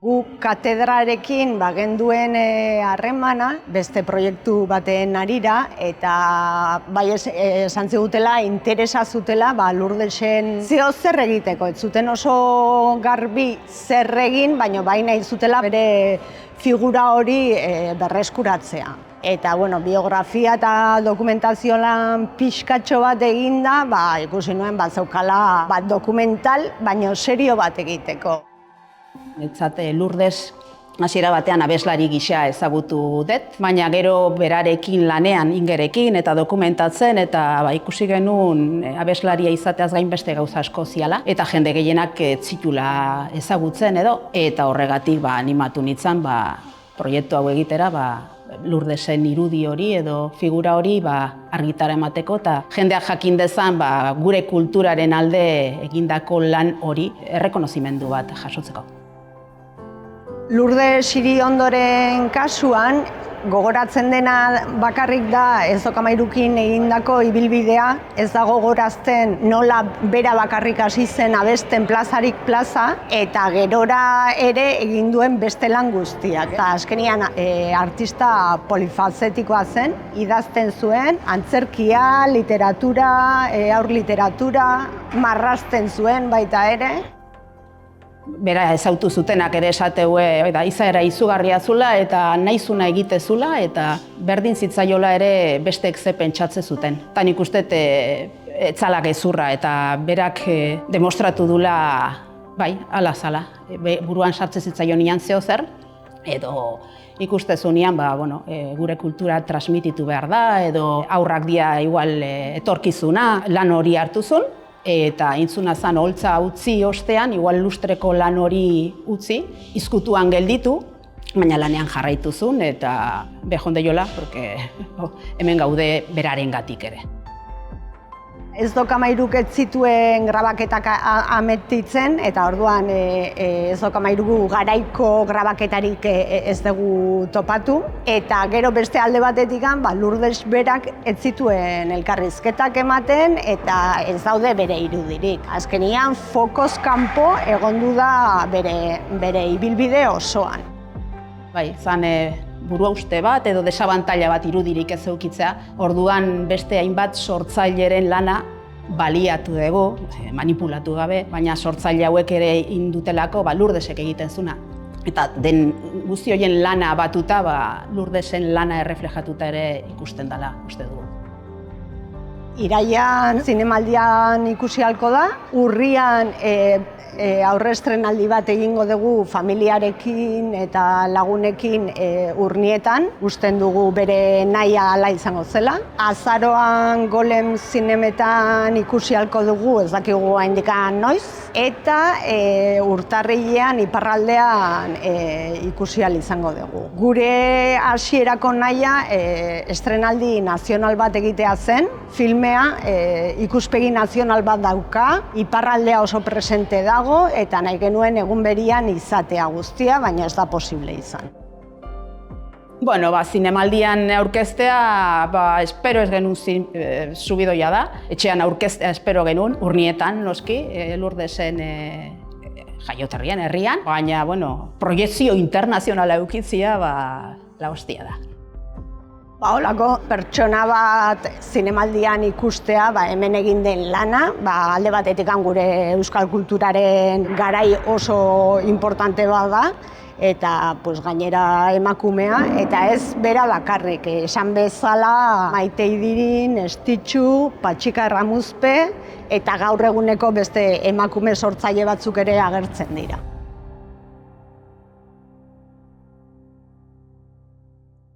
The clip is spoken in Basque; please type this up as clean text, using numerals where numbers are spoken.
Gu katedrarekin genduen harremana, beste proiektu baten arira, eta bai esan zigutela, interesa zutela Lurdesen zeo zer egiteko. Ez zuten oso garbi zer egin, baina bai nahi zutela bere figura hori berreskuratzea. Eta biografia eta dokumentazio lan pixkatxo bat eginda, ikusi nuen zeukala dokumental, baina serio bat egiteko. Netzat Lurdes hasiera batean abeslari gisa ezagutu dut, baina gero berarekin lanean Ingerekin eta dokumentatzen eta ikusi genuen abeslaria izateaz gain beste gauza asko ziala eta jende gehienak ez zitula ezagutzen eta horregatik animatu nintzen proiektu hau egitera Lurdesen irudi hori edo figura hori argitara emateko eta jendeak jakin dezan gure kulturaren alde egindako lan hori errekonozimendu bat jasotzeko. Lourdes Iriondoren kasuan, gogoratzen dena bakarrik da Ez-Okamairukin egindako ibilbidea, ez da gogorazten nola bera bakarrik hasi zen abesten plazarik plaza, eta gerora ere egin duen beste lan guztiak. Eta azkenian artista polifazetikoa zen, idazten zuen, antzerkia, literatura, haur literatura, marrazten zuen baita ere. Bera ezautu zutenak ere esateue izaera izugarria zula eta nahizuna egitezula eta berdin zitzaiola ere bestek ze pentsatze zuten. Eta nik uste etzala gezurra eta berak demostratu dula ala zala. Buruan sartze zitzaion ian zeo zer edo ikustezunean gure kultura transmititu behar da edo aurrak dia igual etorkizuna lan hori hartu zuen. Eta intzuna zan holtza utzi ostean, igual lustreko lan hori utzi, izkutuan gelditu, baina lanean jarraitu zuen eta behonde jola, porque hemen gaude berarengatik ere. Ez-Okamairuk ez zituen grabaketak ametitzen, eta orduan Ez-Okamairu garaiko grabaketarik ez dugu topatu. Eta gero beste alde batetik Lourdes berak ez zituen elkarrizketak ematen eta ez daude bere irudirik. Azkenian fokoz kanpo egondu da bere ibilbide osoan. Zan burua uste bat edo desabantaila bat irudirik ez eukitzea, orduan beste hainbat sortzaileren lana baliatu dugu, manipulatu gabe, baina sortzaile hauek ere indutelako Lourdesek egiten zuna. Eta den guzti horien lana batuta, Lourdesen lana erreflejatuta ere ikusten dela, uste dugu. Iraian zinemaldian ikusi ahalko da, urrian aurreestrenaldi bat egingo dugu familiarekin eta lagunekin Urnietan, usten dugu bere nahia hala izango zela. Azaroan Golem zinemetan ikusi ahalko dugu, ez dakigu haindikan noiz, eta urtarrilean iparraldean ikusi ahal izango dugu. Gure hasierako nahia estrenaldi nazional bat egitea zen, filmea ikuspegi nazional bat dauka, iparraldea oso presente dago, eta nahi genuen egun berian izatea guztia, baina ez da posible izan. Zinemaldian aurkeztea, espero ez genuen subidoia da. Etxean aurkeztea espero genuen, Urnietan, noski, Lourdesen jaioterrian, herrian. Baina, proiekzio internazionala eukitzia, la hostia da. Holako pertsona bat zinemaldian ikustea, hemen egin den lana, alde batetik gure euskal kulturaren garai oso importante bat da, eta gainera emakumea, eta ez bera bakarrik, esan bezala Maite Idirin, Estitxu, Patxika Erramuzpe, eta gaur eguneko beste emakume sortzaile batzuk ere agertzen dira.